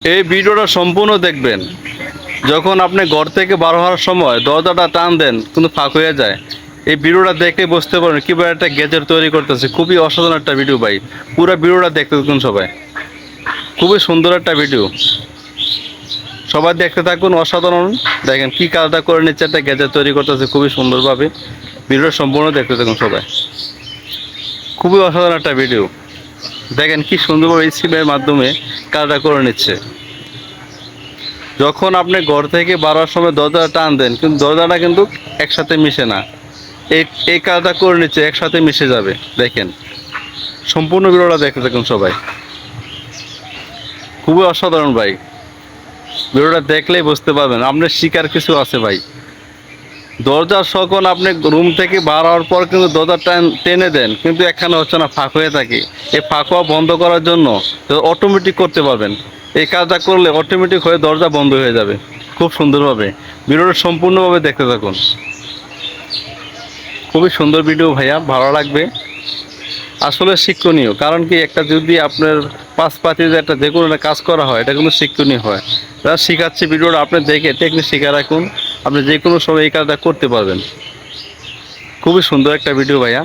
এই ভিডিওটা সম্পূর্ণ দেখবেন। যখন আপনি ঘর থেকে বার হওয়ার সময় দরজাটা টান দেন কিন্তু ফাঁক হয়ে যায়, এই ভিডিওটা দেখে বুঝতে পারেন কীভাবে একটা গ্যাজেট তৈরি করতেছে। খুবই অসাধারণ একটা ভিডিও ভাই, পুরো ভিডিওটা দেখতে থাকুন সবাই। খুবই সুন্দর একটা ভিডিও, সবাই দেখতে থাকুন। অসাধারণ, দেখেন কি কাজটা করে নিচ্ছে, একটা গ্যাজেট তৈরি করতেছে খুবই সুন্দরভাবে। ভিডিওটা সম্পূর্ণ দেখতে থাকুন সবাই। খুবই অসাধারণ একটা ভিডিও, দেখেন কি সুন্দরভাবে স্ক্রিনের মাধ্যমে কাজটা করে নিচ্ছে। যখন আপনি ঘর থেকে বাড়ার সময় দরজাটা টান দেন কিন্তু দরজাটা কিন্তু একসাথে মিশে না, এই কাজটা করে নিচ্ছে, একসাথে মিশে যাবে। দেখেন সম্পূর্ণ ভিডিওটা দেখতে থাকুন সবাই। খুবই অসাধারণ ভাই, ভিডিওটা দেখলেই বুঝতে পারবেন আপনার শিকার কিছু আছে ভাই। দরজার যখন আপনি রুম থেকে বার হওয়ার পর কিন্তু দরজা টেনে দেন কিন্তু এখানে হচ্ছে না, ফাঁক হয়ে থাকে। এই ফাঁক হওয়া বন্ধ করার জন্য অটোমেটিক করতে পারবেন। এই কাজটা করলে অটোমেটিক হয়ে দরজা বন্ধ হয়ে যাবে খুব সুন্দরভাবে। ভিডিওটা সম্পূর্ণভাবে দেখতে থাকুন। খুবই সুন্দর ভিডিও ভাইয়া, ভালো লাগবে। আসলে শিক্ষণীয়, কারণ কি একটা যদি আপনার পাশপাতিতে একটা যে কোনো কাজ করা হয় এটা কিন্তু শিক্ষণীয় হয়। যারা শেখাচ্ছে ভিডিওটা আপনি দেখে টেকনিক শিখে রাখুন, আপনি যে কোনো সময় এই কাজটা করতে পারবেন। খুবই সুন্দর একটা ভিডিও ভাইয়া।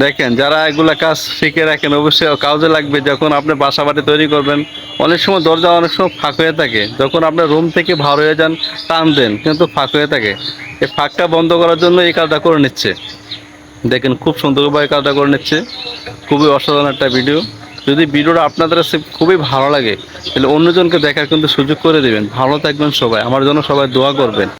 দেখেন যারা এগুলা কাজ শিখে রাখেন অবশ্যই কাজে লাগবে। যখন আপনি বাসা বাড়ি তৈরি করবেন, অনেক সময় দরজা অনেক সময় ফাঁক হয়ে থাকে, যখন আপনার রুম থেকে ভার হয়ে যান টান দেন কিন্তু ফাঁক হয়ে থাকে। এই ফাঁকটা বন্ধ করার জন্য এই কাজটা করে নিচ্ছে। দেখেন খুব সুন্দরভাবে কাজটা করে নিচ্ছে। খুবই অসাধারণ একটা ভিডিও। যদি ভিডিওটা আপনাদের কাছে খুবই ভালো লাগে তাহলে অন্যজনকে দেখার কিন্তু সুযোগ করে দেবেন। ভালো থাকবেন সবাই, আমার জন্য সবাই দোয়া করবেন।